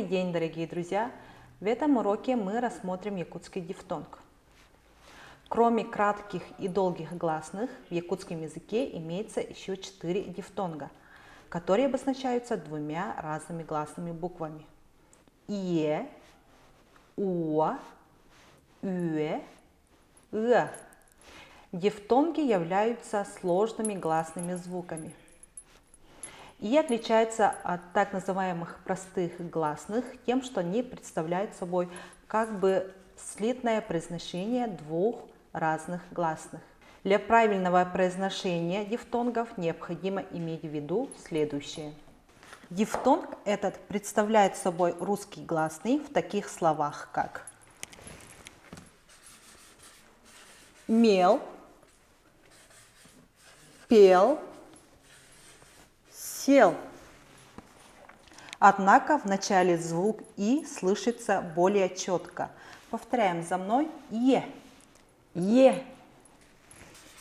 день, дорогие друзья! В этом уроке мы рассмотрим якутский дифтонг. Кроме кратких и долгих гласных, в якутском языке имеется еще 4 дифтонга, которые обозначаются двумя разными гласными буквами. Ие, уа, уэ, ы. Дифтонги являются сложными гласными звуками и отличаются от так называемых простых гласных тем, что они представляют собой как бы слитное произношение двух разных гласных. Для правильного произношения дифтонгов необходимо иметь в виду следующее. Дифтонг этот представляет собой русский гласный в таких словах, как мел, пел, сел. Однако в начале звук «и» слышится более четко. Повторяем за мной. Е. Е.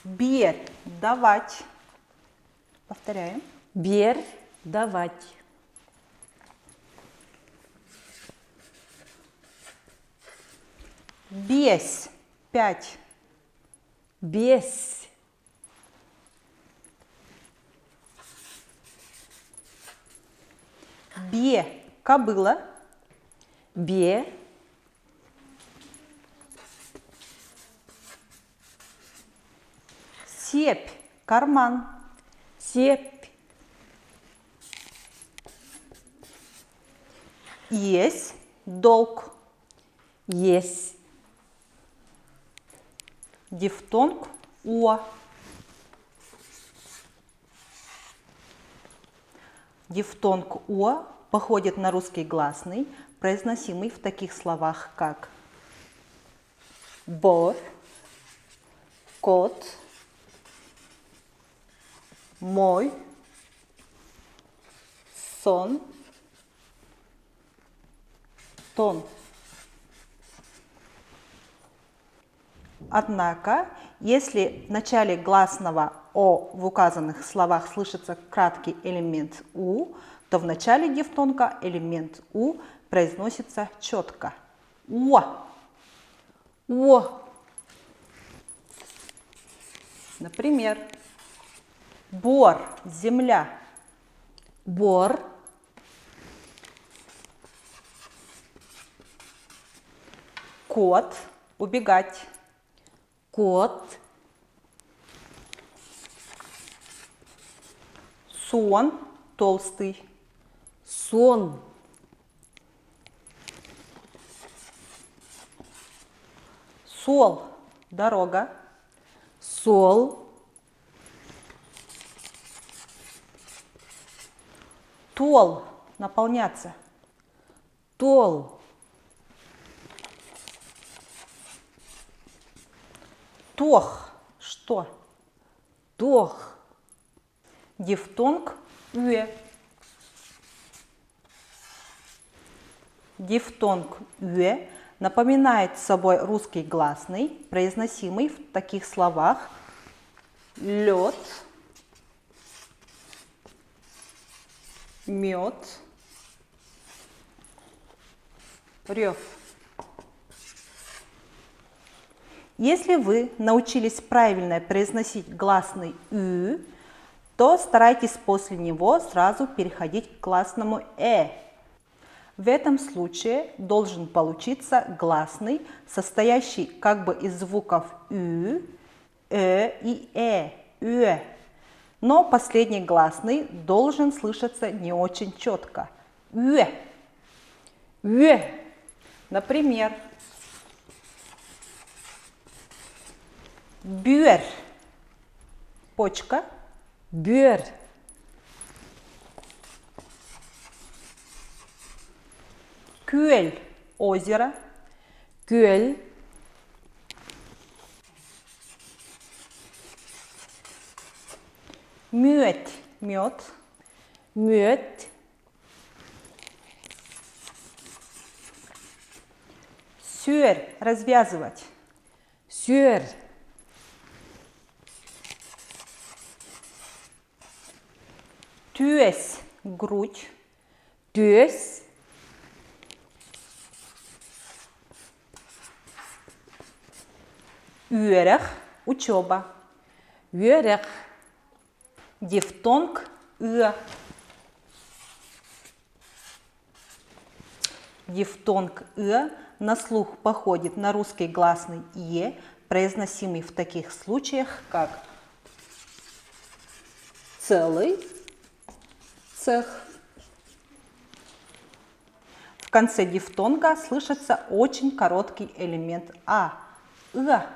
Бер. Давать. Повторяем. Бер. Давать. Бесь. 5. Без. Бе. Кобыла. Бе. Сепь. Карман. Сепь. Есть. Долг. Есть. Дифтонг «о». Дифтонг «о» походит на русский гласный, произносимый в таких словах, как бор, кот, мой, сон, тон. Однако, если в начале гласного «о» в указанных словах слышится краткий элемент «у», то в начале дифтонга элемент «у» произносится четко. «О». О. Например, бор – земля. Бор. Кот – убегать. Кот. Сон – толстый. Сон. Сол – дорога. Сол. Тол – наполняться. Тол. Тох – что? Тох. Дифтонг «уэ». Дифтонг «уэ» напоминает собой русский гласный, произносимый в таких словах лед, мед, рев. Если вы научились правильно произносить гласный «ü», то старайтесь после него сразу переходить к гласному «э». В этом случае должен получиться гласный, состоящий как бы из звуков «ü», «э» и «э», «уэ». Но последний гласный должен слышаться не очень четко. «Уэ». Уэ. Например, бюэр – почка. Бер. Кюэль – озеро. Көл. Мюэт – мед. Мед. Сюэр – развязывать. Сюр. Тюэс – грудь. Төс. Üerech – учеба. Üerech. Дифтонг «ы». Дифтонг «ы» на слух походит на русский гласный «е», произносимый в таких случаях, как целый, цех. В конце дифтонга слышится очень короткий элемент «а» – «ы».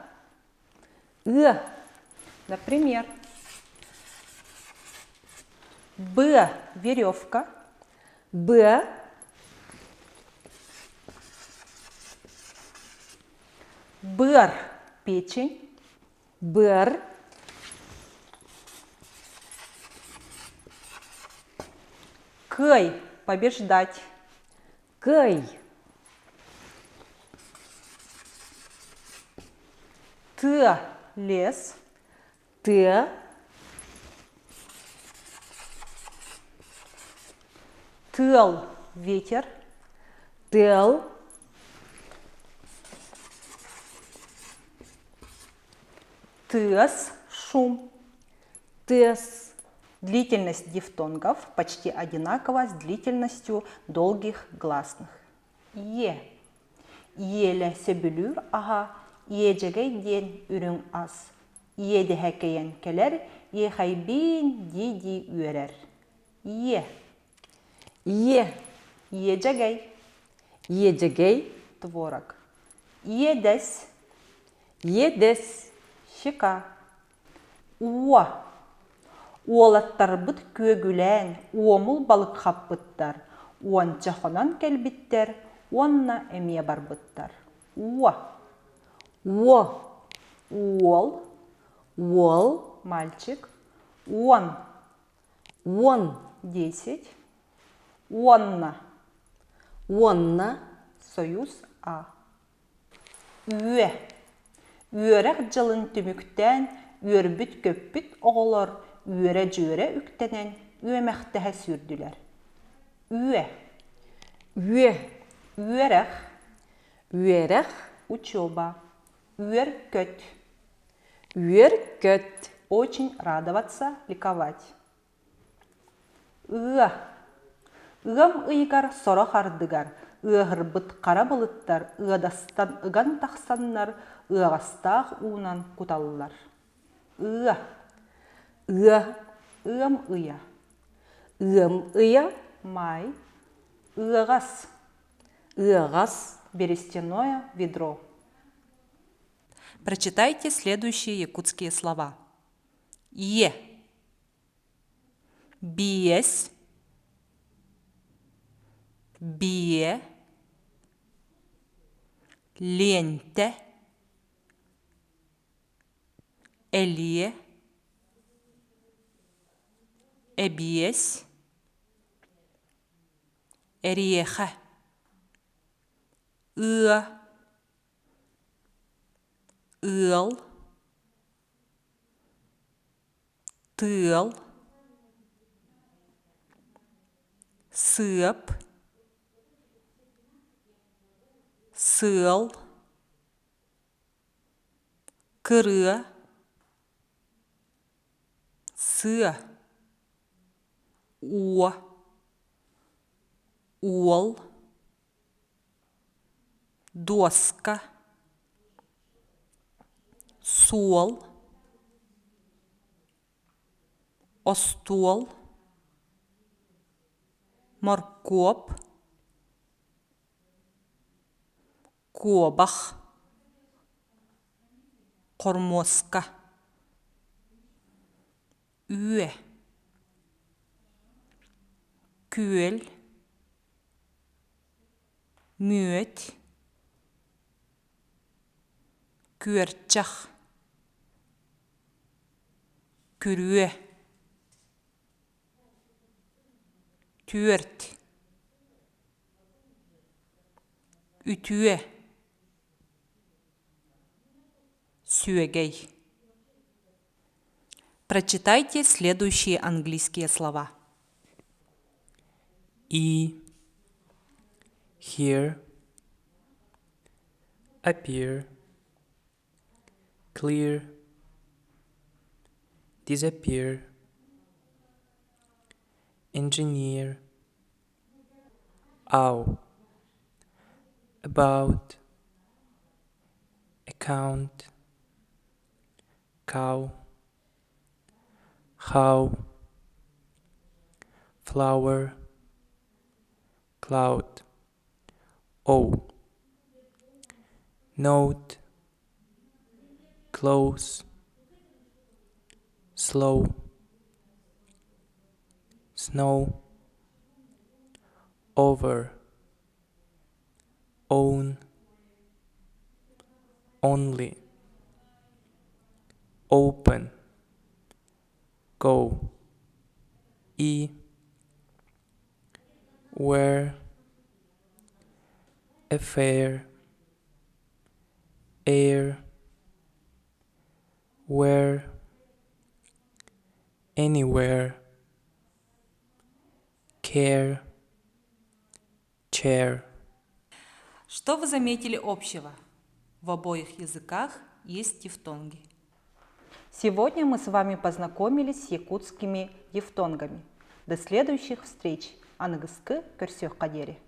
Например, «б» – веревка, Б. «быр» – печень, Быр. «кый» – побеждать, Кый. «т» – лес, Т. «тыл» – ветер, Тыл. «тыс» – шум. Тыс. Длительность дифтонгов почти одинакова с длительностью долгих гласных. Е. Еле сөбүлүр аға, ежегей ден үрің аз. Еді хәкейен келер, ехайбин диди үйерер. Е. Е. Ежегей Ежегей. творог. Едес Едес. щека. Уа. Уолаттар бұт көгілән, уомул балық хаппыттар. Уон чахонан келбиттер, уонна әмие барбыттар. Уа. О. Уол Ол. мальчик. Уон Он. 10. Уонна Онна. союз А. Үе. Үерек жылын түмүктен, үөрбүт көппүт оголор, үере жүйере үктенен, үемектеhe сүрдүлер. Үе. Үе. Үерек Үерех. учеба. Үеркөт Үеркөт. очень радоваться, ликовать. Ыа. Ыгам ыйгар соро хардыгар, ыгырбыт кара былыттар, ыадастан ыган тахсаннар, ыагастаах уунан куталлар. Ыа. Ыа. Ыам ыя. Ыам ыя. Май. Ыагас. Ыагас. Берестяное ведро. Прочитайте следующие якутские слова. Е. Биес. Бие. Ленте. Элие. Эбиес. Эриеха. Ыа. Ыл. Тыл. Сып. Сыл. Кыры. Сы. Уа. Уол. Доска. Сол. Остол. Моркоп. Кобах. Кормоска. Үе. Күел. Мөт. Күерчах. Күрүе. Түөрт. Үтүе. Сюэгей. Прочитайте следующие английские слова. E, here, appear, clear, disappear, engineer, ow, about, account, cow, how, flower, cloud, o, note, close, slow, snow, over, own, only, open, go, where, affair, air, where, anywhere, care, chair. Что вы заметили общего? В обоих языках есть дифтонги. Сегодня мы с вами познакомились с якутскими дифтонгами. До следующих встреч. Анагыск, Көрсёк Кадери.